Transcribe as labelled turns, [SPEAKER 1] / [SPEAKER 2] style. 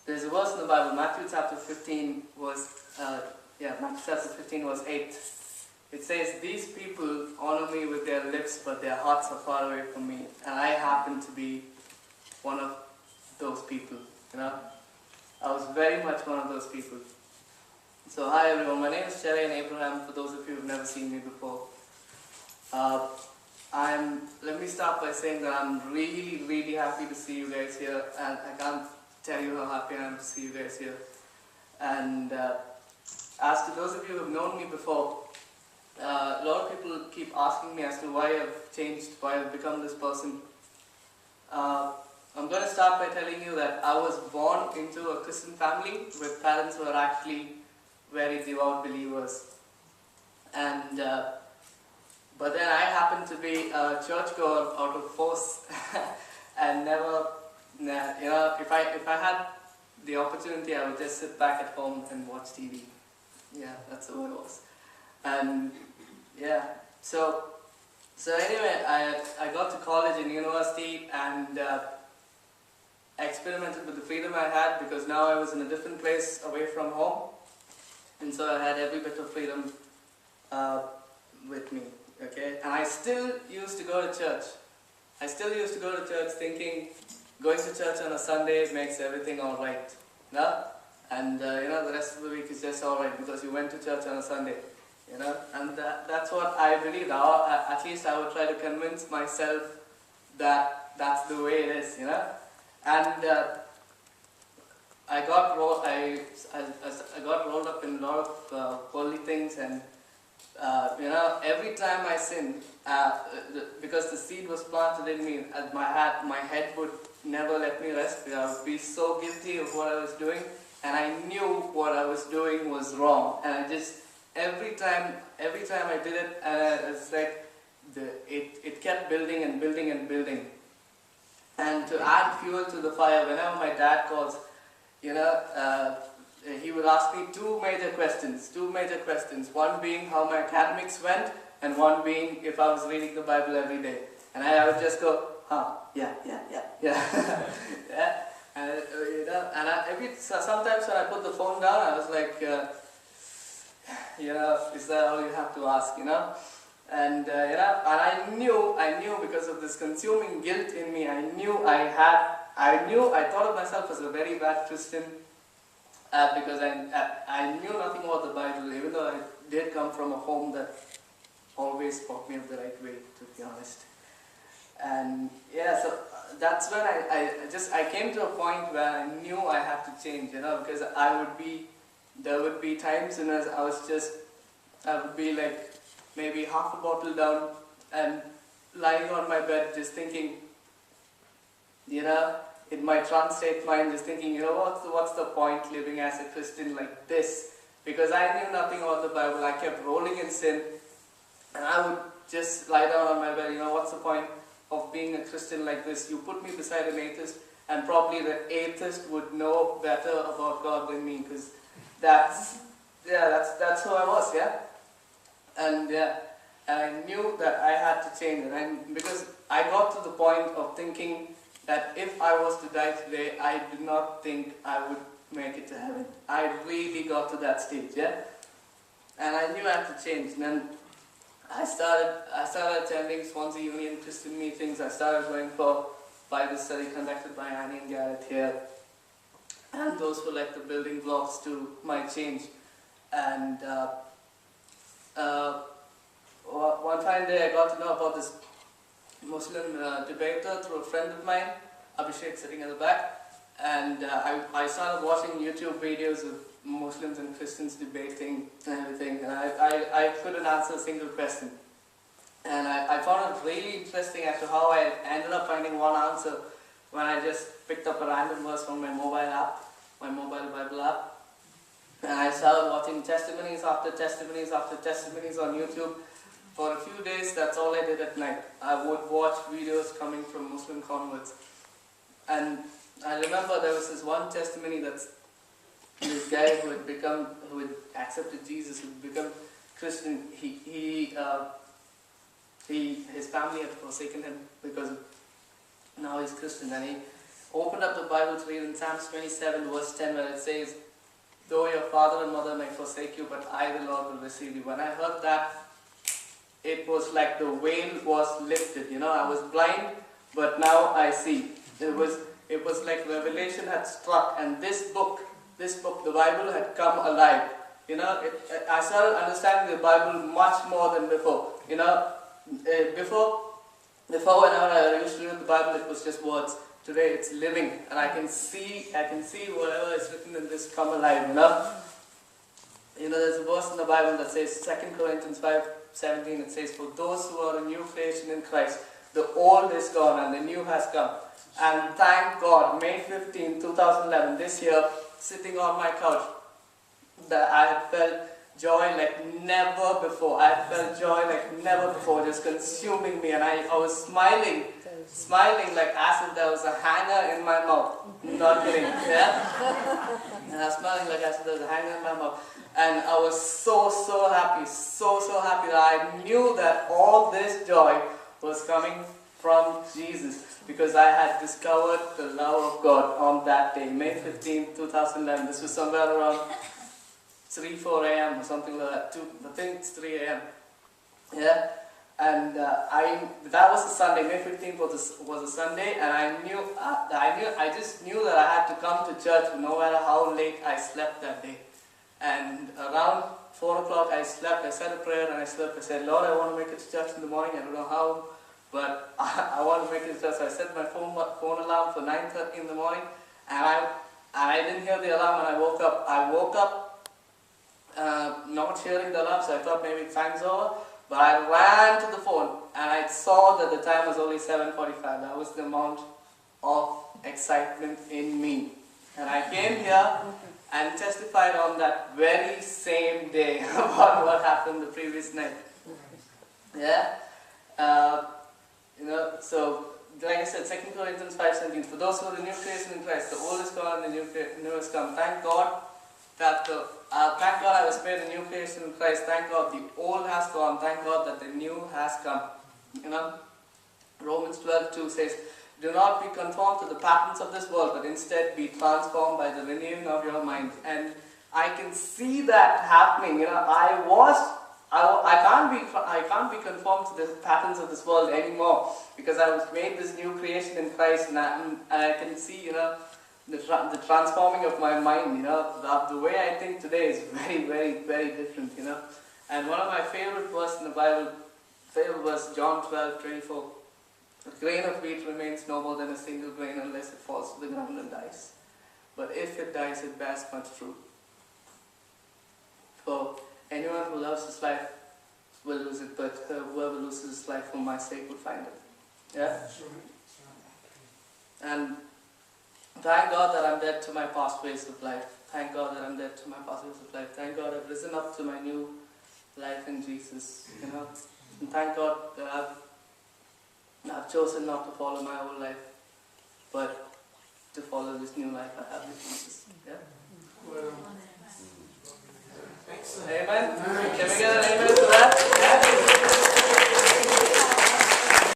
[SPEAKER 1] There's a verse in the Bible, Matthew chapter 15 Matthew chapter 15 verse 8. It says, "These people honor me with their lips, but their hearts are far away from me." And I happen to be one of those people, I was very much one of those people. So hi everyone, my name is Cherian Abraham, for those of you who've never seen me before. Let me start by saying that I'm really, really happy to see you guys here, and I can't tell you how happy I am to see you guys here. And as to those of you who have known me before, a lot of people keep asking me as to why I've changed, why I've become this person. I'm going to start by telling you that I was born into a Christian family with parents who are actually very devout believers. And but then I happened to be a churchgoer out of force and never, if I had the opportunity, I would just sit back at home and watch TV. Yeah, that's the way it was. And yeah, so anyway, I got to college and university and experimented with the freedom I had, because now I was in a different place away from home, and so I had every bit of freedom with me. Okay, and I still used to go to church. I still used to go to church thinking going to church on a Sunday makes everything alright. No? And the rest of the week is just alright because you went to church on a Sunday. And that's what I believed. At least I would try to convince myself that that's the way it is, And I got rolled up in a lot of worldly things, and every time I sinned, because the seed was planted in me, my head would never let me rest. I would be so guilty of what I was doing, and I knew what I was doing was wrong. And I just, every time I did it, it's like it kept building and building and building. And to add fuel to the fire, whenever my dad calls, he would ask me two major questions. One being how my academics went, and one being if I was reading the Bible every day. And I would just go, yeah. Yeah. And sometimes when I put the phone down, I was like, is that all you have to ask, And I knew because of this consuming guilt in me, I thought of myself as a very bad Christian, because I knew nothing about the Bible, even though I did come from a home that always taught me of the right way, to be honest. And yeah, so that's when I came to a point where I knew I had to change, because there would be times when I would be like maybe half a bottle down and lying on my bed just thinking, in my trance state mind, just thinking, what's the point living as a Christian like this? Because I knew nothing about the Bible. I kept rolling in sin, and I would just lie down on my bed. What's the point of being a Christian like this? You put me beside an atheist, and probably the atheist would know better about God than me, because that's who I was, yeah. And I knew that I had to change, and because I got to the point of thinking that if I was to die today, I did not think I would make it to heaven. I really got to that stage, yeah. And I knew I had to change. And then I started attending Swansea Union Christian meetings. I started going for Bible study conducted by Annie and Garrett here, and those were like the building blocks to my change. And one fine day I got to know about this Muslim debater through a friend of mine, Abhishek, sitting at the back, and I started watching YouTube videos of Muslims and Christians debating and everything, and I couldn't answer a single question. And I found it really interesting as to how I ended up finding one answer when I just picked up a random verse from my mobile Bible app, and I started watching testimonies after testimonies after testimonies on YouTube. For a few days, that's all I did at night. I would watch videos coming from Muslim converts. And I remember there was this one testimony that's this guy who had accepted Jesus, who had become Christian. His family had forsaken him because now he's Christian. And opened up the Bible to read in Psalms 27 verse 10 where it says, though your father and mother may forsake you, but I the Lord will receive you. When I heard that, it was like the veil was lifted. I was blind, but now I see. It was like revelation had struck, and this book, the Bible, had come alive. I started understanding the Bible much more than before. Before whenever I used to read the Bible, it was just words. Today it's living, and I can see whatever is written in this come alive. There's a verse in the Bible that says, 2 Corinthians 5:17. It says, for those who are a new creation in Christ, the old is gone and the new has come. And thank God, May 15, 2011, this year, sitting on my couch, that I had felt joy like never before. I had felt joy like never before, just consuming me, and I was smiling like as if there was a hanger in my mouth. Not kidding, yeah? And I was smiling like as if there was a hanger in my mouth. And I was so happy, so happy that I knew that all this joy was coming from Jesus, because I had discovered the love of God on that day, May 15, 2011. This was somewhere around 3-4 a.m. or something like that. I think it's 3 a.m. Yeah, and that was a Sunday. May 15th was a Sunday, and I just knew that I had to come to church no matter how late I slept that day. And around 4 o'clock I slept. I said a prayer and I slept. I said, Lord, I want to make it to church in the morning. I don't know how, but I want to make it to church. So I set my phone alarm for 9:30 in the morning, and I didn't hear the alarm when I woke up. I woke up not hearing the alarm, so I thought maybe time's over. But I ran to the phone and I saw that the time was only 7:45. That was the amount of excitement in me. And I came here and testified on that very same day about what happened the previous night. Yeah? So like I said, 2 Corinthians 5:17, for those who are the new creation in Christ, the old is gone and the new has come. Thank God that thank God I was made a new creation in Christ. Thank God the old has gone. Thank God that the new has come. Romans 12:2 says, do not be conformed to the patterns of this world, but instead be transformed by the renewing of your mind. And I can see that happening. I can't be conformed to the patterns of this world anymore, because I was made this new creation in Christ, and I can see, the transforming of my mind. The way I think today is very, very, very different. And one of my favorite verses in the Bible, John 12:24. A grain of wheat remains no more than a single grain unless it falls to the ground and dies. But if it dies, it bears much fruit. For anyone who loves his life will lose it, but whoever loses his life for my sake will find it. Yeah? And thank God that I'm dead to my past ways of life. Thank God that I'm dead to my past ways of life. Thank God I've risen up to my new life in Jesus. And thank God that I've chosen not to follow my old life, but to follow this new life I have with Jesus. Yeah? Amen? Can we get an amen?